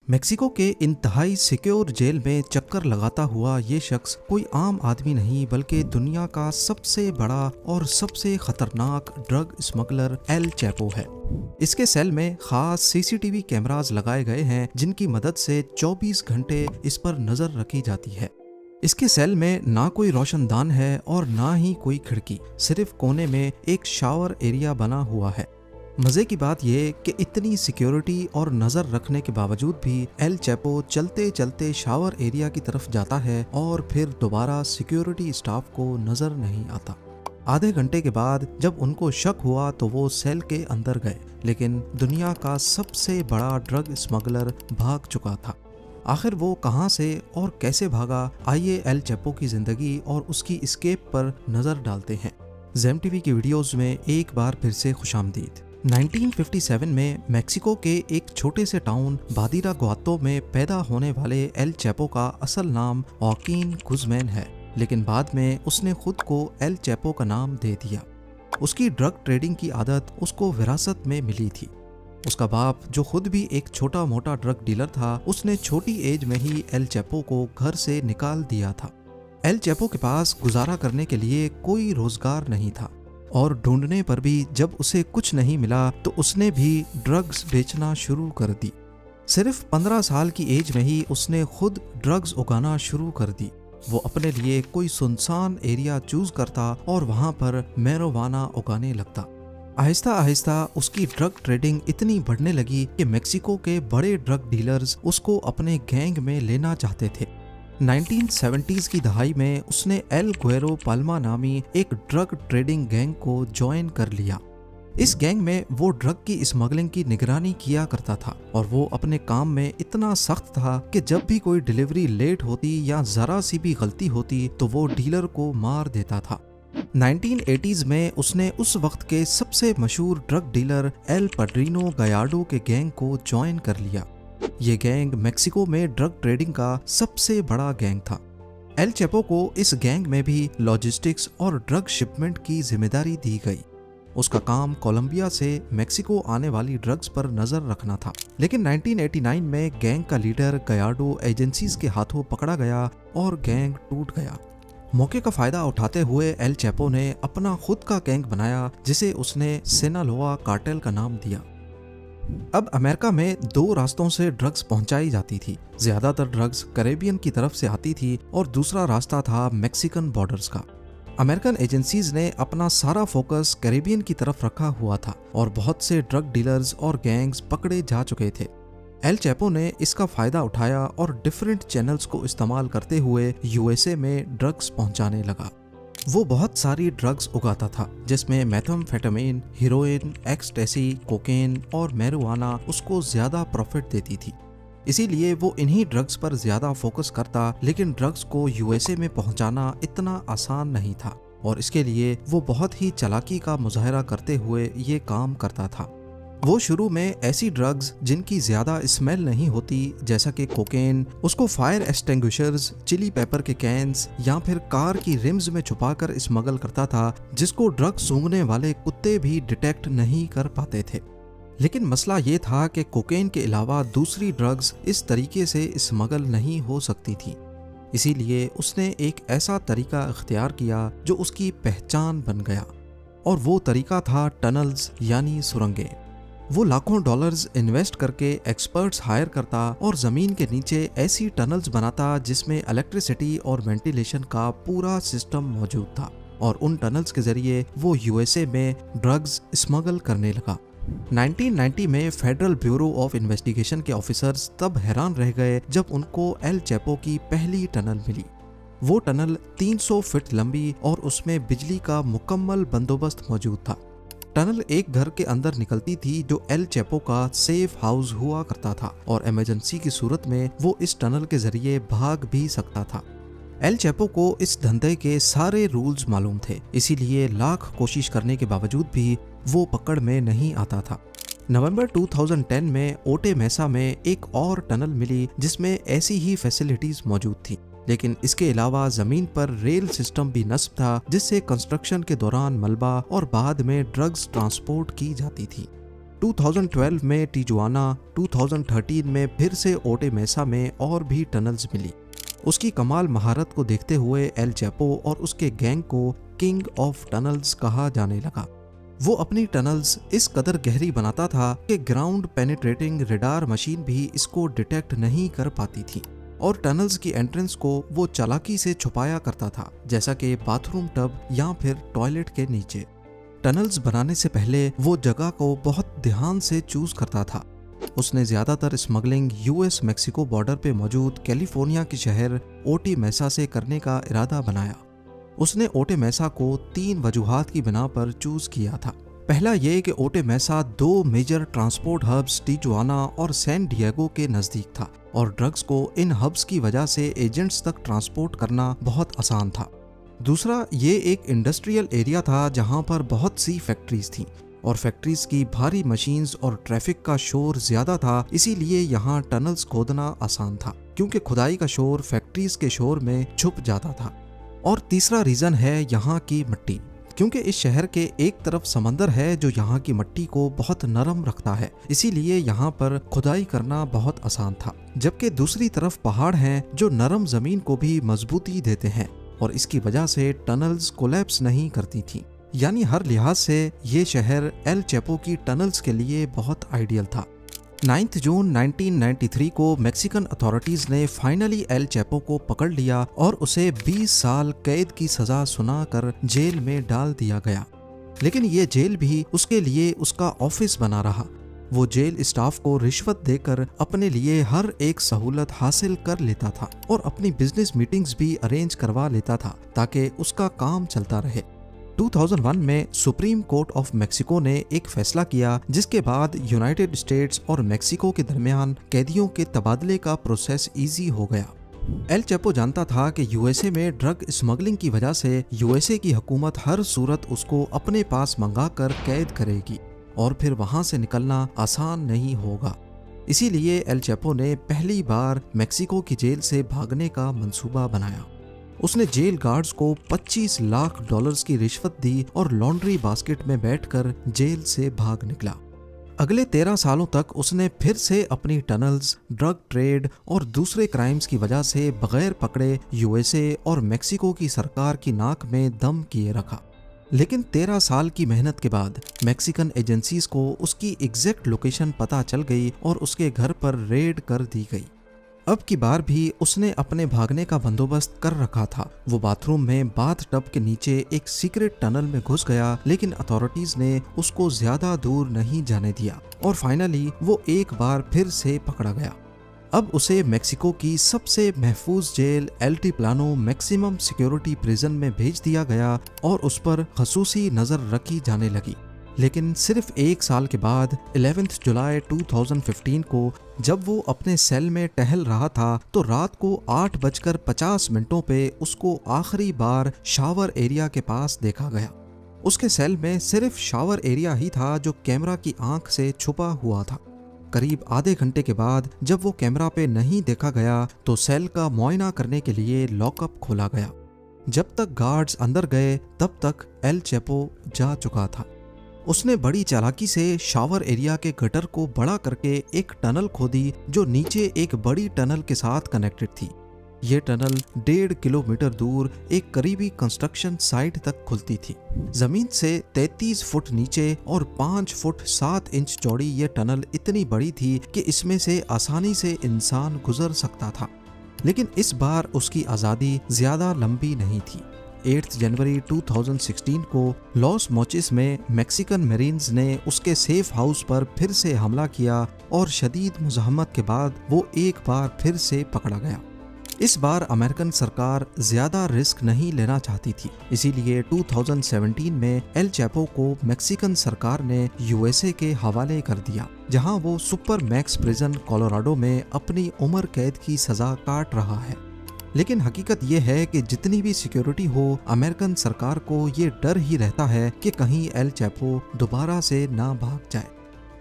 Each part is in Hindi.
मेक्सिको के इंतहाई सिक्योर जेल में चक्कर लगाता हुआ ये शख्स कोई आम आदमी नहीं बल्कि दुनिया का सबसे बड़ा और सबसे खतरनाक ड्रग स्मगलर एल चैपो है। इसके सेल में खास सीसीटीवी कैमरास लगाए गए हैं जिनकी मदद से 24 घंटे इस पर नजर रखी जाती है। इसके सेल में ना कोई रोशनदान है और ना ही कोई खिड़की, सिर्फ कोने में एक शावर एरिया बना हुआ है। मजे की बात यह कि इतनी सिक्योरिटी और नजर रखने के बावजूद भी एल चैपो चलते चलते शावर एरिया की तरफ जाता है और फिर दोबारा सिक्योरिटी स्टाफ को नजर नहीं आता। आधे घंटे के बाद जब उनको शक हुआ तो वो सेल के अंदर गए, लेकिन दुनिया का सबसे बड़ा ड्रग स्मगलर भाग चुका था। आखिर वो कहां से और कैसे भागा, आइए एल चैपो की जिंदगी और उसकी एस्केप पर नजर डालते हैं। जेम टीवी की वीडियोस में एक बार फिर से खुशामदीद। 1957 में मेक्सिको के एक छोटे से टाउन बादिरा गुआतो में पैदा होने वाले एल चैपो का असल नाम ऑकीन गुज़मैन है, लेकिन बाद में उसने खुद को एल चैपो का नाम दे दिया। उसकी ड्रग ट्रेडिंग की आदत उसको विरासत में मिली थी। उसका बाप, जो खुद भी एक छोटा मोटा ड्रग डीलर था, उसने छोटी एज में ही एल चैपो को घर से निकाल दिया था। एल चैपो के पास गुजारा करने के लिए कोई रोजगार नहीं था और ढूंढने पर भी जब उसे कुछ नहीं मिला तो उसने भी ड्रग्स बेचना शुरू कर दी। सिर्फ 15 साल की एज में ही उसने खुद ड्रग्स उगाना शुरू कर दी। वो अपने लिए कोई सुनसान एरिया चूज करता और वहां पर मैरिजुआना उगाने लगता। आहिस्ता आहिस्ता उसकी ड्रग ट्रेडिंग इतनी बढ़ने लगी कि मेक्सिको के बड़े ड्रग डीलर्स उसको अपने गैंग में लेना चाहते थे। 1970s की दहाई में उसने एल गुएरो पाल्मा नामी एक ड्रग ट्रेडिंग गैंग को ज्वाइन कर लिया। इस गैंग में वो ड्रग की स्मगलिंग की निगरानी किया करता था और वो अपने काम में इतना सख्त था कि जब भी कोई डिलीवरी लेट होती या जरा सी भी गलती होती तो वो डीलर को मार देता था। 1980s में उसने उस वक्त के सबसे मशहूर ड्रग डीलर एल पड्रिनो गयार्डो के गैंग को ज्वाइन कर लिया। ये गैंग मेक्सिको में ड्रग ट्रेडिंग का सबसे बड़ा गैंग था। एल चैपो को इस गैंग में भी लॉजिस्टिक्स और ड्रग शिपमेंट की जिम्मेदारी दी गई। उसका काम कोलंबिया से मेक्सिको आने वाली ड्रग्स पर नजर रखना था, लेकिन 1989 में गैंग का लीडर गयार्डो एजेंसीज के हाथों पकड़ा गया और गैंग टूट गया। मौके का फायदा उठाते हुए एल चैपो ने अपना खुद का गैंग बनाया जिसे उसने सिनालोआ कार्टेल का नाम दिया। अब अमेरिका में दो रास्तों से ड्रग्स पहुंचाई जाती थी। ज्यादातर ड्रग्स कैरेबियन की तरफ से आती थी और दूसरा रास्ता था मेक्सिकन बॉर्डर्स का। अमेरिकन एजेंसीज ने अपना सारा फोकस कैरेबियन की तरफ रखा हुआ था और बहुत से ड्रग डीलर्स और गैंग्स पकड़े जा चुके थे। एल चैपो ने इसका फायदा उठाया और डिफरेंट चैनल्स को इस्तेमाल करते हुए यूएसए में ड्रग्स पहुंचाने लगा। वो बहुत सारी ड्रग्स उगाता था जिसमें मेथाम्फेटामिन, हीरोइन, एक्सटेसी, कोकेन और मैरिजुआना उसको ज्यादा प्रॉफिट देती थी। इसीलिए वो इन्हीं ड्रग्स पर ज्यादा फोकस करता, लेकिन ड्रग्स को यूएसए में पहुंचाना इतना आसान नहीं था और इसके लिए वो बहुत ही चालाकी का मुजाहरा करते हुए ये काम करता था। वो शुरू में ऐसी ड्रग्स जिनकी ज्यादा स्मेल नहीं होती, जैसा कि कोकेन, उसको फायर एक्सटिंग्विशर्स, चिली पेपर के कैंस या फिर कार की रिम्स में छुपाकर स्मगल करता था, जिसको ड्रग सूंघने वाले कुत्ते भी डिटेक्ट नहीं कर पाते थे। लेकिन मसला ये था कि कोकेन के अलावा दूसरी ड्रग्स इस तरीके से स्मगल नहीं हो सकती थी। इसीलिए उसने एक ऐसा तरीका इख्तियार किया जो उसकी पहचान बन गया, और वो तरीका था टनल्स यानी सुरंगें। वो लाखों डॉलर्स इन्वेस्ट करके एक्सपर्ट्स हायर करता और जमीन के नीचे ऐसी टनल्स बनाता जिसमें इलेक्ट्रिसिटी और वेंटिलेशन का पूरा सिस्टम मौजूद था, और उन टनल्स के जरिए वो यूएसए में ड्रग्स स्मगल करने लगा। 1990 में फेडरल ब्यूरो ऑफ इन्वेस्टिगेशन के ऑफिसर्स तब हैरान रह गए जब उनको एल चैपो की पहली टनल मिली। वो टनल 300 फीट लंबी और उसमें बिजली का मुकम्मल बंदोबस्त मौजूद था। टनल एक घर के अंदर निकलती थी जो एल चैपो का सेफ हाउस हुआ करता था, और इमरजेंसी की सूरत में वो इस टनल के जरिए भाग भी सकता था। एल चैपो को इस धंधे के सारे रूल्स मालूम थे, इसीलिए लाख कोशिश करने के बावजूद भी वो पकड़ में नहीं आता था। नवंबर 2010 में ओटे मेसा में एक और टनल मिली जिसमें ऐसी ही फैसिलिटीज मौजूद थी, लेकिन इसके अलावा जमीन पर रेल सिस्टम भी नस्ब था जिससे कंस्ट्रक्शन के दौरान मलबा और बाद में ड्रग्स ट्रांसपोर्ट की जाती थी। 2012 में टिजुआना, 2013 में फिर से ओटे मेसा में और भी टनल्स मिली। उसकी कमाल महारत को देखते हुए एल चैपो और उसके गैंग को किंग ऑफ टनल्स कहा जाने लगा। वो अपनी टनल्स इस कदर गहरी बनाता था कि ग्राउंड पेनिट्रेटिंग रेडार मशीन भी इसको डिटेक्ट नहीं कर पाती थी, और टनल्स की एंट्रेंस को वो चालाकी से छुपाया करता था, जैसा कि बाथरूम टब या फिर टॉयलेट के नीचे। टनल्स बनाने से पहले वो जगह को बहुत ध्यान से चूज करता था। उसने ज्यादातर स्मगलिंग यूएस मैक्सिको बॉर्डर पे मौजूद कैलिफोर्निया के शहर ओटी मेसा से करने का इरादा बनाया। उसने ओटे मेसा को 3 वजूहात की बिना पर चूज किया था। पहला ये कि ओटे मेसा 2 मेजर ट्रांसपोर्ट हब्स टिजुआना और सैन डिएगो के नजदीक था, और ड्रग्स को इन हब्स की वजह से एजेंट्स तक ट्रांसपोर्ट करना बहुत आसान था। दूसरा, ये एक इंडस्ट्रियल एरिया था जहां पर बहुत सी फैक्ट्रीज थीं, और फैक्ट्रीज की भारी मशीन्स और ट्रैफिक का शोर ज्यादा था, इसीलिए यहाँ टनल्स खोदना आसान था, क्योंकि खुदाई का शोर फैक्ट्रीज के शोर में छुप जाता था। और तीसरा रीजन है यहाँ की मिट्टी, क्योंकि इस शहर के एक तरफ समंदर है जो यहाँ की मिट्टी को बहुत नरम रखता है, इसीलिए यहाँ पर खुदाई करना बहुत आसान था। जबकि दूसरी तरफ पहाड़ हैं जो नरम जमीन को भी मजबूती देते हैं, और इसकी वजह से टनल्स कोलैप्स नहीं करती थी। यानी हर लिहाज से ये शहर एल चैपो की टनल्स के लिए बहुत आइडियल था। 9 जून 1993 को मैक्सिकन अथॉरिटीज ने फाइनली एल चैपो को पकड़ लिया और उसे 20 साल कैद की सजा सुनाकर जेल में डाल दिया गया। लेकिन ये जेल भी उसके लिए उसका ऑफिस बना रहा। वो जेल स्टाफ को रिश्वत देकर अपने लिए हर एक सहूलत हासिल कर लेता था, और अपनी बिजनेस मीटिंग्स भी अरेंज करवा लेता था ताकि उसका काम चलता रहे। 2001 में सुप्रीम कोर्ट ऑफ मेक्सिको ने एक फैसला किया, जिसके बाद यूनाइटेड स्टेट्स और मेक्सिको के दरमियान कैदियों के तबादले का प्रोसेस इजी हो गया। एल चैपो जानता था कि यूएसए में ड्रग स्मगलिंग की वजह से यूएसए की हुकूमत हर सूरत उसको अपने पास मंगाकर कैद करेगी, और फिर वहां से निकलना आसान नहीं होगा। इसीलिए एल चैपो ने पहली बार मेक्सिको की जेल से भागने का मंसूबा बनाया। उसने जेल गार्ड्स को $25 लाख की रिश्वत दी और लॉन्ड्री बास्केट में बैठकर जेल से भाग निकला। अगले 13 सालों तक उसने फिर से अपनी टनल्स, ड्रग ट्रेड और दूसरे क्राइम्स की वजह से बगैर पकड़े यूएसए और मेक्सिको की सरकार की नाक में दम किए रखा। लेकिन 13 साल की मेहनत के बाद मैक्सिकन एजेंसीज को उसकी एग्जैक्ट लोकेशन पता चल गई और उसके घर पर रेड कर दी गई। अब की बार भी उसने अपने भागने का बंदोबस्त कर रखा था। वो बाथरूम में बाथ टब के नीचे एक सीक्रेट टनल में घुस गया, लेकिन अथॉरिटीज ने उसको ज्यादा दूर नहीं जाने दिया, और फाइनली वो एक बार फिर से पकड़ा गया। अब उसे मेक्सिको की सबसे महफूज जेल एल्टीप्लानो मैक्सिमम सिक्योरिटी प्रिजन में भेज दिया गया, और उस पर खसूसी नजर रखी जाने लगी। लेकिन सिर्फ 1 साल के बाद 11 जुलाई 2015 को जब वो अपने सेल में टहल रहा था, तो रात को 8:50 पे उसको आखिरी बार शावर एरिया के पास देखा गया। उसके सेल में सिर्फ शावर एरिया ही था जो कैमरा की आंख से छुपा हुआ था। करीब आधे घंटे के बाद जब वो कैमरा पे नहीं देखा गया, तो सेल का मुआयना करने के लिए लॉकअप खोला गया। जब तक गार्ड्स अंदर गए तब तक एल चैपो जा चुका था। उसने बड़ी चालाकी से शावर एरिया के गटर को बड़ा करके एक टनल खोदी जो नीचे एक बड़ी टनल के साथ कनेक्टेड थी। ये टनल 1.5 किलोमीटर दूर एक करीबी कंस्ट्रक्शन साइट तक खुलती थी। जमीन से 33 फुट नीचे और 5 फुट 7 इंच चौड़ी ये टनल इतनी बड़ी थी कि इसमें से आसानी से इंसान गुजर सकता था। लेकिन इस बार उसकी आज़ादी ज़्यादा लंबी नहीं थी। 8 जनवरी 2016 को लॉस मोचिस में मैक्सिकन मरीन्स ने उसके सेफ हाउस पर फिर से हमला किया, और शदीद मुज़ाहमत के बाद वो एक बार फिर से पकड़ा गया। इस बार अमेरिकन सरकार ज्यादा रिस्क नहीं लेना चाहती थी, इसीलिए 2017 में एल चैपो को मैक्सिकन सरकार ने यूएसए के हवाले कर दिया, जहां वो सुपर मैक्स प्रिजन कोलोराडो में अपनी उम्र कैद की सजा काट रहा है। लेकिन हकीकत ये है कि जितनी भी सिक्योरिटी हो, अमेरिकन सरकार को ये डर ही रहता है कि कहीं एल चैपो दोबारा से ना भाग जाए।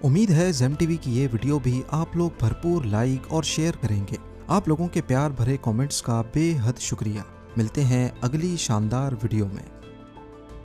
उम्मीद है जेम टीवी की ये वीडियो भी आप लोग भरपूर लाइक और शेयर करेंगे। आप लोगों के प्यार भरे कमेंट्स का बेहद शुक्रिया। मिलते हैं अगली शानदार वीडियो में।